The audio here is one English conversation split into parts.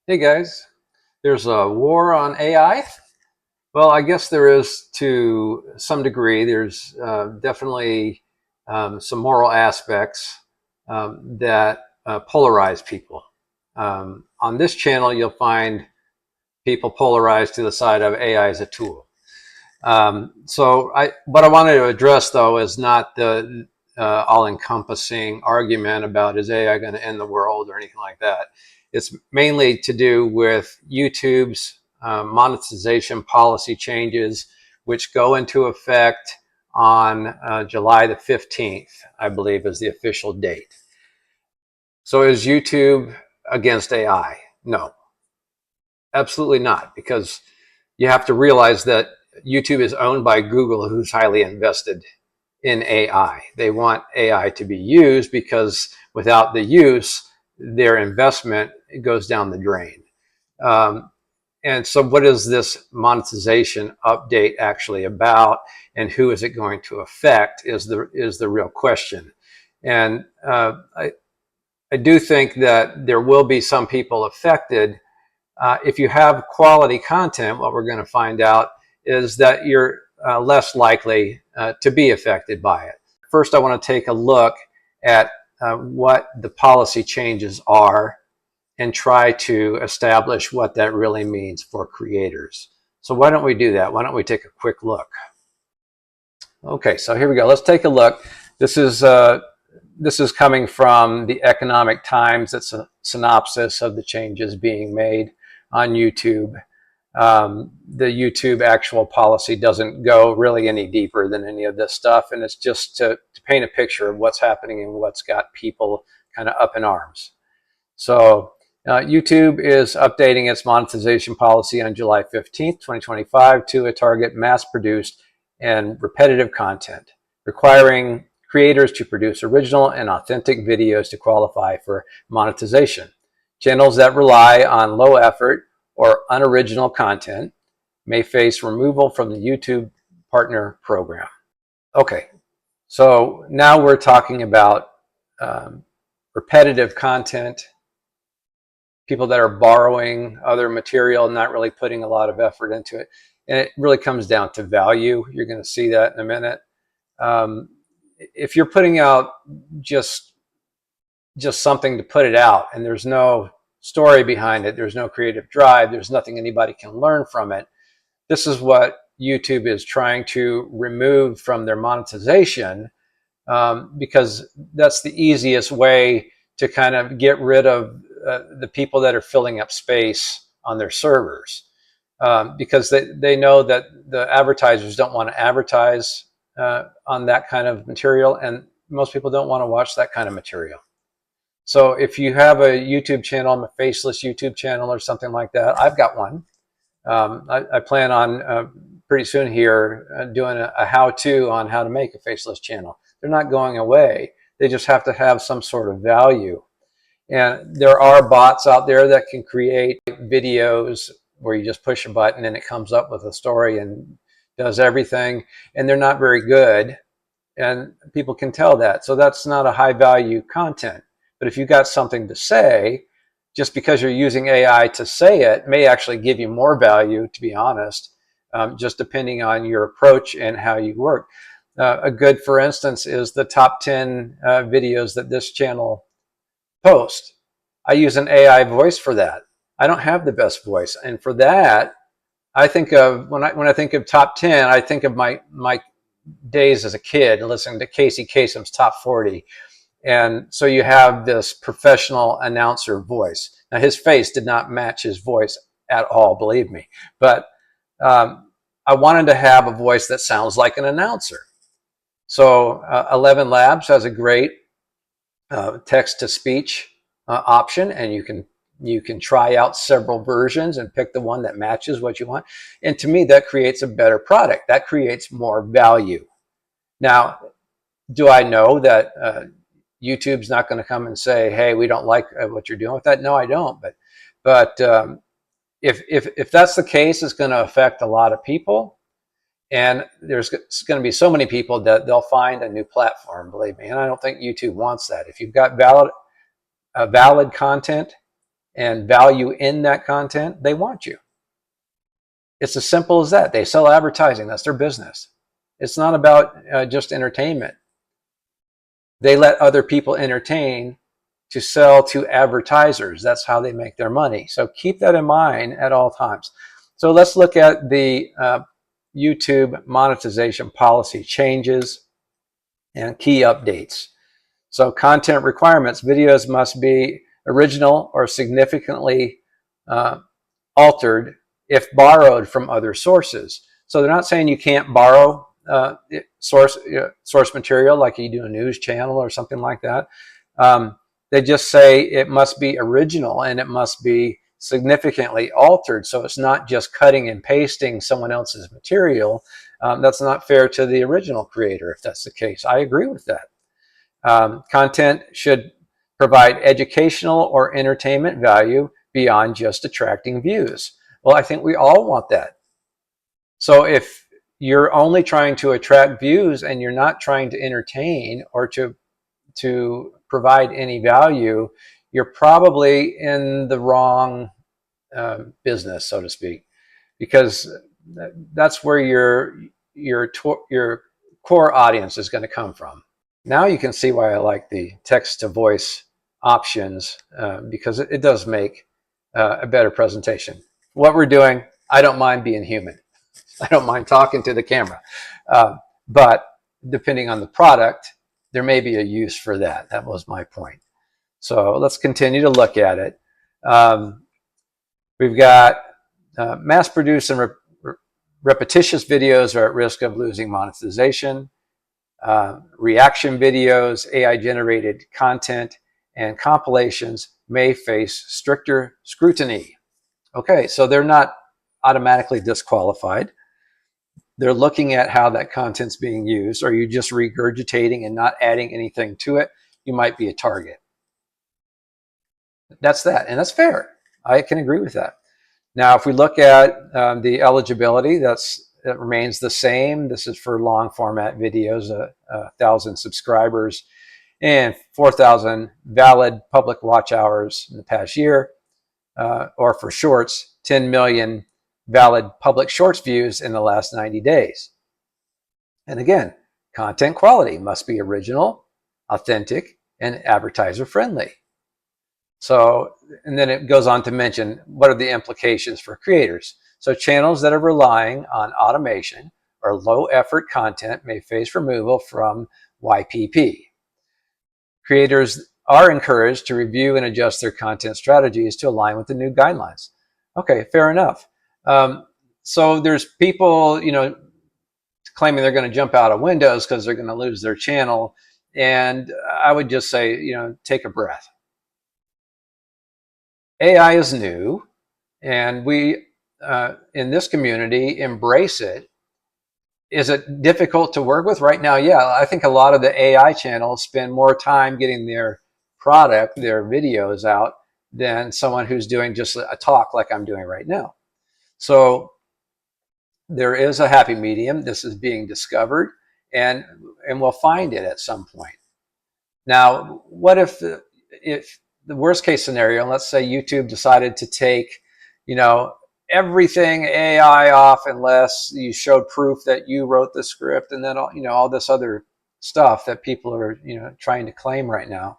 Hey guys, there's a war on AI. Well, I guess there is to some degree. There's definitely some moral aspects that polarize people. On this channel, you'll find people polarized to the side of AI as a tool. What I wanted to address though is not the all-encompassing argument about is AI going to end the world or anything like that. It's mainly to do with YouTube's monetization policy changes, which go into effect on July the 15th, I believe is the official date. So is YouTube against AI? No, absolutely not, because you have to realize that YouTube is owned by Google, who's highly invested in AI. They want AI to be used because without the use, their investment goes down the drain. Um, and so what is this monetization update actually about, and who is it going to affect is the real question. And I do think that there will be some people affected. If you have quality content, what we're going to find out is that you're less likely to be affected by it. First, I want to take a look at what the policy changes are and try to establish what that really means for creators. So why don't we do that? Why don't we take a quick look? Okay, so here we go. Let's take a look. This is coming from the Economic Times. It's a synopsis of the changes being made on YouTube. The YouTube actual policy doesn't go really any deeper than any of this stuff, and it's just to paint a picture of what's happening and what's got people kind of up in arms. So YouTube is updating its monetization policy on July 15th, 2025 to target mass-produced and repetitive content, requiring creators to produce original and authentic videos to qualify for monetization. Channels that rely on low effort or unoriginal content may face removal from the YouTube Partner Program. Okay, so now we're talking about repetitive content, people that are borrowing other material, not really putting a lot of effort into it. And it really comes down to value. You're going to see that in a minute. If you're putting out just something to put it out and there's no story behind it, there's no creative drive, there's nothing anybody can learn from it, this is what YouTube is trying to remove from their monetization, because that's the easiest way to kind of get rid of the people that are filling up space on their servers, because they know that the advertisers don't want to advertise on that kind of material, and most people don't want to watch that kind of material. So if you have a YouTube channel, I'm a faceless YouTube channel or something like that, I've got one. I plan on pretty soon here doing a how-to on how to make a faceless channel. They're not going away. They just have to have some sort of value. And there are bots out there that can create videos where you just push a button and it comes up with a story and does everything. And they're not very good. And people can tell that. So that's not a high value content. But if you've got something to say, just because you're using AI to say it may actually give you more value, to be honest, just depending on your approach and how you work. A good, for instance, is the top 10 videos that this channel posts. I use an AI voice for that. I don't have the best voice. And for that, I think of, when I think of top 10, I think of my days as a kid listening to Casey Kasem's Top 40. And so you have this professional announcer voice. Now, his face did not match his voice at all, believe me. But I wanted to have a voice that sounds like an announcer. So 11 Labs has a great text-to-speech option, and you can try out several versions and pick the one that matches what you want. And to me, that creates a better product. That creates more value. Now, do I know that YouTube's not going to come and say, "Hey, we don't like what you're doing with that"? No, I don't. But if that's the case, it's going to affect a lot of people, and there's going to be so many people that they'll find a new platform. Believe me, and I don't think YouTube wants that. If you've got valid content, and value in that content, they want you. It's as simple as that. They sell advertising. That's their business. It's not about just entertainment. They let other people entertain to sell to advertisers. That's how they make their money. So keep that in mind at all times. So let's look at the YouTube monetization policy changes and key updates. So content requirements: videos must be original or significantly altered if borrowed from other sources. So they're not saying you can't borrow source material like you do a news channel or something like that. They just say it must be original and it must be significantly altered. So it's not just cutting and pasting someone else's material. That's not fair to the original creator if that's the case. I agree with that. Content should provide educational or entertainment value beyond just attracting views. Well, I think we all want that. So if you're only trying to attract views and you're not trying to entertain or to provide any value, you're probably in the wrong business, so to speak, because that's where your core audience is going to come from. Now you can see why I like the text-to-voice options, because it does make a better presentation. What we're doing, I don't mind being human. I don't mind talking to the camera. But depending on the product, there may be a use for that. That was my point. So let's continue to look at it. We've got mass-produced and repetitious videos are at risk of losing monetization. Reaction videos, AI-generated content, and compilations may face stricter scrutiny. Okay, so they're not automatically disqualified. They're looking at how that content's being used. Are you just regurgitating and not adding anything to it? You might be a target. That's that, and that's fair. I can agree with that. Now, if we look at the eligibility, that remains the same. This is for long format videos, 1,000 subscribers and 4,000 valid public watch hours in the past year, or for shorts, 10 million valid public shorts views in the last 90 days. And again, content quality must be original, authentic, and advertiser friendly. So, and then it goes on to mention what are the implications for creators. So channels that are relying on automation or low effort content may face removal from YPP. Creators are encouraged to review and adjust their content strategies to align with the new guidelines. Okay, fair enough. So there's people, claiming they're going to jump out of windows because they're going to lose their channel. And I would just say, take a breath. AI is new, and we, in this community, embrace it. Is it difficult to work with right now? Yeah, I think a lot of the AI channels spend more time getting their product, their videos out, than someone who's doing just a talk like I'm doing right now. So there is a happy medium. This is being discovered, and we'll find it at some point. Now, what if the worst case scenario, let's say YouTube decided to take, everything AI off unless you showed proof that you wrote the script, and then all this other stuff that people are trying to claim right now.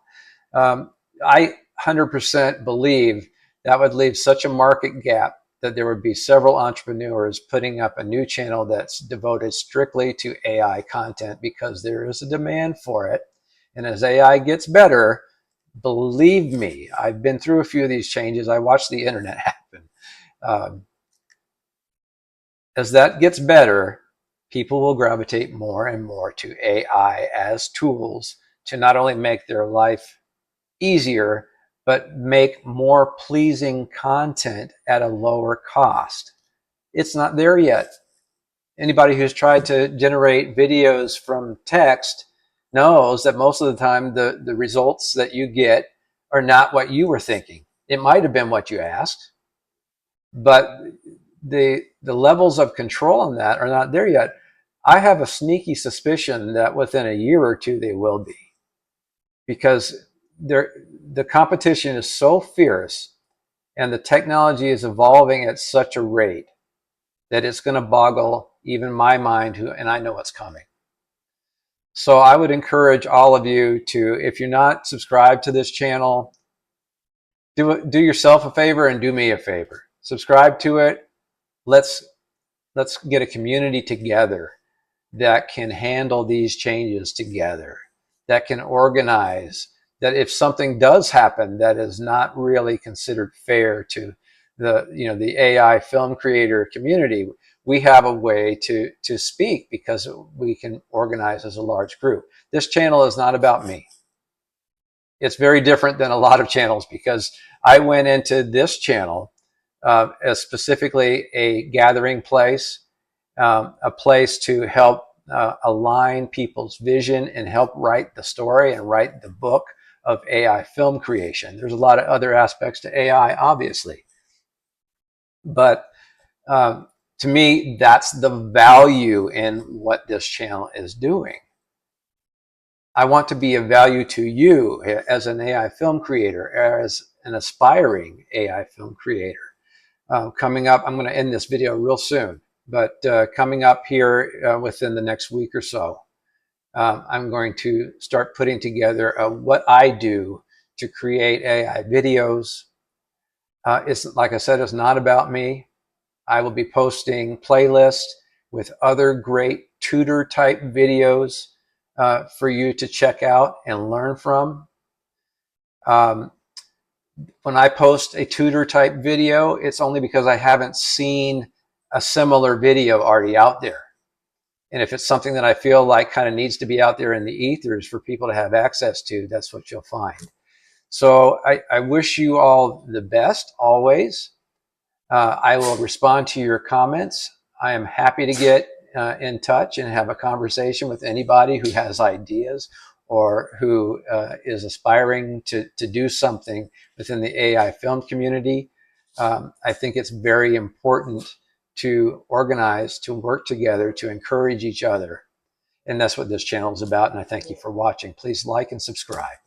I 100% believe that would leave such a market gap that there would be several entrepreneurs putting up a new channel that's devoted strictly to AI content because there is a demand for it. And as AI gets better, believe me, I've been through a few of these changes. I watched the internet happen. As that gets better, people will gravitate more and more to AI as tools to not only make their life easier, but make more pleasing content at a lower cost. It's not there yet. Anybody who's tried to generate videos from text knows that most of the time the results that you get are not what you were thinking. It might have been what you asked, but the levels of control on that are not there yet. I have a sneaky suspicion that within a year or two they will be, because the competition is so fierce And the technology is evolving at such a rate that it's going to boggle even my mind, and I know it's coming. So I would encourage all of you to, if you're not subscribed to this channel, do yourself a favor and do me a favor. Subscribe to it. Let's get a community together that can handle these changes together, that can organize, that if something does happen that is not really considered fair to the AI film creator community, we have a way to speak because we can organize as a large group. This channel is not about me. It's very different than a lot of channels because I went into this channel as specifically a gathering place, a place to help align people's vision and help write the story and write the book of AI film creation. There's a lot of other aspects to AI, obviously. But to me, that's the value in what this channel is doing. I want to be of value to you as an AI film creator, as an aspiring AI film creator. Coming up, I'm going to end this video real soon, but coming up here within the next week or so, I'm going to start putting together what I do to create AI videos. It's, like I said, it's not about me. I will be posting playlists with other great tutor type videos for you to check out and learn from. When I post a tutor type video, it's only because I haven't seen a similar video already out there. And if it's something that I feel like kind of needs to be out there in the ethers for people to have access to, that's what you'll find. So I wish you all the best always. I will respond to your comments. I am happy to get in touch and have a conversation with anybody who has ideas or who is aspiring to do something within the AI film community. I think it's very important to organize, to work together, to encourage each other. And that's what this channel is about. And I thank you for watching. Please like and subscribe.